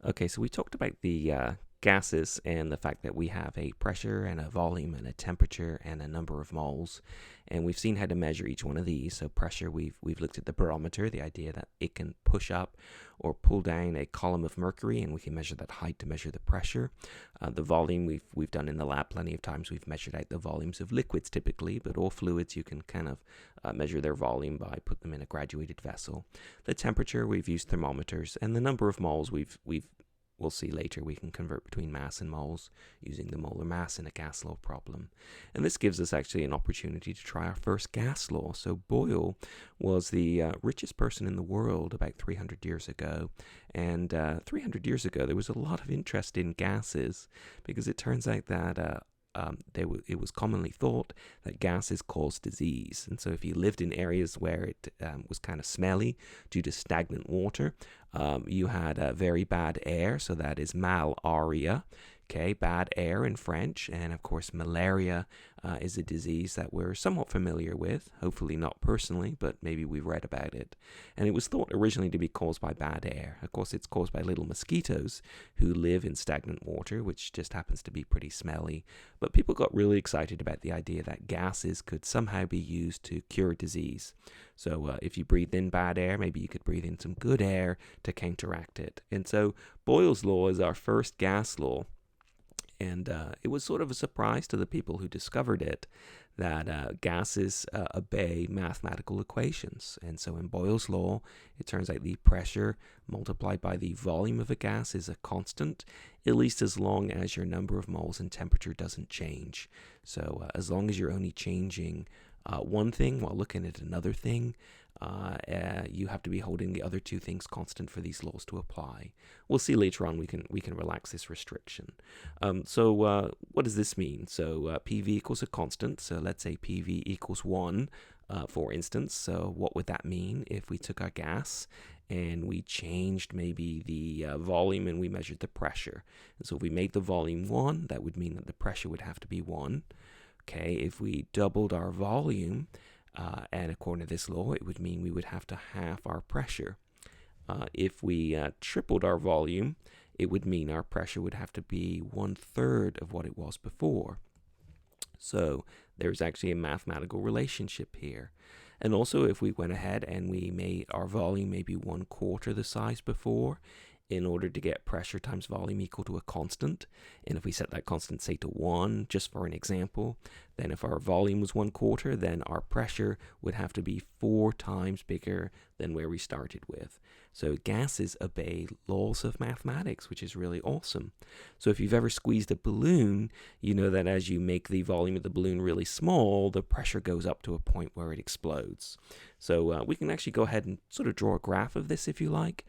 Okay, so we talked about the gases and the fact that we have a pressure and a volume and a temperature and a number of moles, and we've seen how to measure each one of these. So pressure, we've looked at the barometer, the idea that it can push up or pull down a column of mercury, and we can measure that height to measure the pressure. The volume we've done in the lab plenty of times. We've measured out the volumes of liquids typically, but all fluids you can kind of measure their volume by put them in a graduated vessel. The temperature, we've used thermometers, and the number of moles we'll see later we can convert between mass and moles using the molar mass in a gas law problem. And this gives us actually an opportunity to try our first gas law. So Boyle was the richest person in the world about 300 years ago. And 300 years ago, there was a lot of interest in gases because it turns out that it was commonly thought that gases cause disease. And so if you lived in areas where it was kind of smelly due to stagnant water, you had very bad air, so that is malaria. Okay, bad air in French, and of course malaria is a disease that we're somewhat familiar with, hopefully not personally, but maybe we've read about it. And it was thought originally to be caused by bad air. Of course, it's caused by little mosquitoes who live in stagnant water, which just happens to be pretty smelly. But people got really excited about the idea that gases could somehow be used to cure disease. So if you breathed in bad air, maybe you could breathe in some good air to counteract it. And so Boyle's law is our first gas law. And it was sort of a surprise to the people who discovered it that gases obey mathematical equations. And so in Boyle's law, it turns out the pressure multiplied by the volume of a gas is a constant, at least as long as your number of moles and temperature doesn't change. So as long as you're only changing one thing while looking at another thing, you have to be holding the other two things constant for these laws to apply. We'll see later on we can relax this restriction. So what does this mean? So PV equals a constant. So let's say PV equals 1, for instance. So what would that mean if we took our gas and we changed maybe the volume and we measured the pressure? And so if we made the volume 1, that would mean that the pressure would have to be 1. Okay, if we doubled our volume, and according to this law, it would mean we would have to halve our pressure. If we tripled our volume, it would mean our pressure would have to be 1/3 of what it was before. So there's actually a mathematical relationship here. And also, if we went ahead and we made our volume maybe 1/4 the size before, in order to get pressure times volume equal to a constant. And if we set that constant, say, to 1, just for an example, then if our volume was 1/4, then our pressure would have to be 4 times bigger than where we started with. So gases obey laws of mathematics, which is really awesome. So if you've ever squeezed a balloon, you know that as you make the volume of the balloon really small, the pressure goes up to a point where it explodes. So we can actually go ahead and sort of draw a graph of this if you like.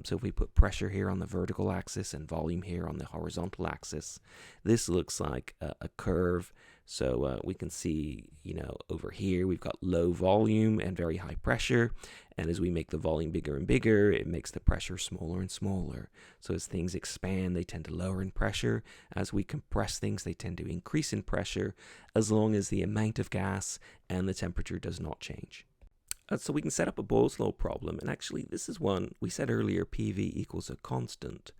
So if we put pressure here on the vertical axis and volume here on the horizontal axis, this looks like a curve. So we can see, over here we've got low volume and very high pressure. And as we make the volume bigger and bigger, it makes the pressure smaller and smaller. So as things expand, they tend to lower in pressure. As we compress things, they tend to increase in pressure, as long as the amount of gas and the temperature does not change. So we can set up a Boyle's law problem, and actually this is one we said earlier, PV equals a constant,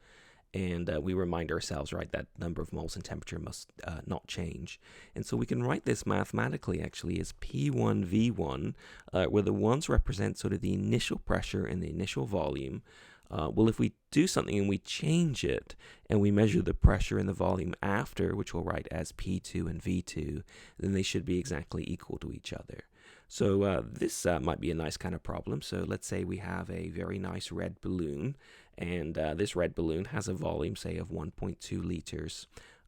and we remind ourselves, right, that number of moles and temperature must not change. And so we can write this mathematically actually as P1V1, where the ones represent sort of the initial pressure and the initial volume. Well, if we do something and we change it and we measure the pressure and the volume after, which we'll write as P2 and V2, then they should be exactly equal to each other. So this might be a nice kind of problem. So let's say we have a very nice red balloon, and this red balloon has a volume, say, of 1.2 liters.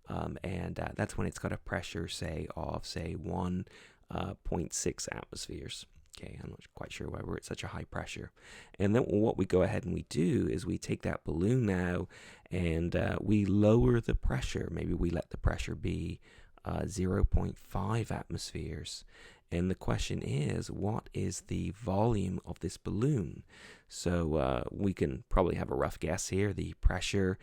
And that's when it's got a pressure, say, of, 1.6 atmospheres. Okay, I'm not quite sure why we're at such a high pressure. And then what we go ahead and we do is we take that balloon now and we lower the pressure. Maybe we let the pressure be 0.5 atmospheres. And the question is, what is the volume of this balloon? So we can probably have a rough guess here. The pressure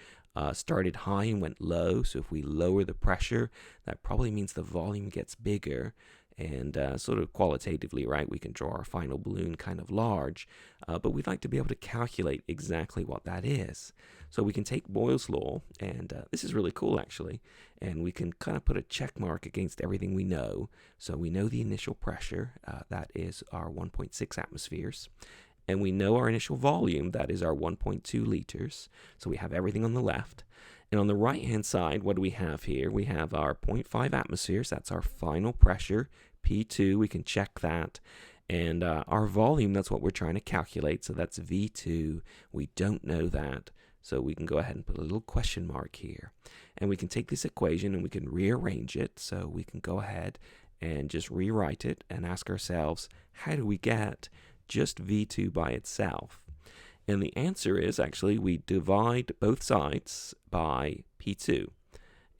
started high and went low. So if we lower the pressure, that probably means the volume gets bigger. And sort of qualitatively, right, we can draw our final balloon kind of large, but we'd like to be able to calculate exactly what that is. So we can take Boyle's law, and this is really cool actually, and we can kind of put a check mark against everything we know. So we know the initial pressure, that is our 1.6 atmospheres. And we know our initial volume, that is our 1.2 liters. So we have everything on the left. And on the right-hand side, what do we have here? We have our 0.5 atmospheres. That's our final pressure, P2. We can check that. And our volume, that's what we're trying to calculate. So that's V2. We don't know that. So we can go ahead and put a little question mark here. And we can take this equation and we can rearrange it. So we can go ahead and just rewrite it and ask ourselves, how do we get just V2 by itself? And the answer is actually we divide both sides by P2.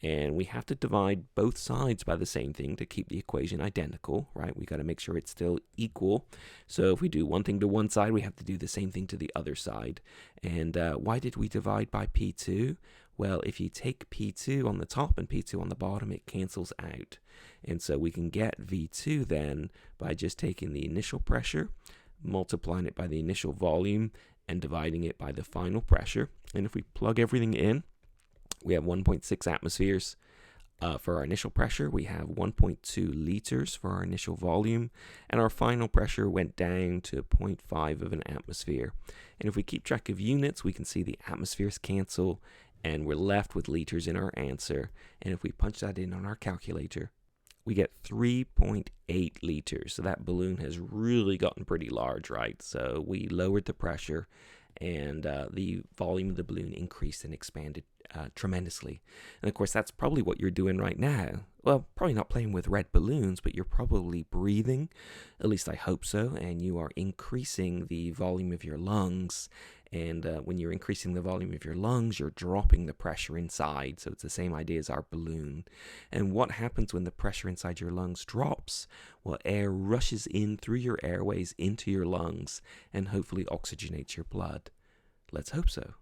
And we have to divide both sides by the same thing to keep the equation identical, right? We got to make sure it's still equal. So if we do one thing to one side, we have to do the same thing to the other side. And why did we divide by P2? Well, if you take P2 on the top and P2 on the bottom, it cancels out. And so we can get V2 then by just taking the initial pressure, multiplying it by the initial volume, and dividing it by the final pressure. And if we plug everything in, we have 1.6 atmospheres for our initial pressure. We have 1.2 liters for our initial volume. And our final pressure went down to 0.5 of an atmosphere. And if we keep track of units, we can see the atmospheres cancel, and we're left with liters in our answer. And if we punch that in on our calculator, we get 3.8 liters. So that balloon has really gotten pretty large, right? So we lowered the pressure, and the volume of the balloon increased and expanded tremendously. And of course, that's probably what you're doing right now. Well, probably not playing with red balloons, but you're probably breathing, at least I hope so, and you are increasing the volume of your lungs. And when you're increasing the volume of your lungs, you're dropping the pressure inside. So it's the same idea as our balloon. And what happens when the pressure inside your lungs drops? Well, air rushes in through your airways into your lungs and hopefully oxygenates your blood. Let's hope so.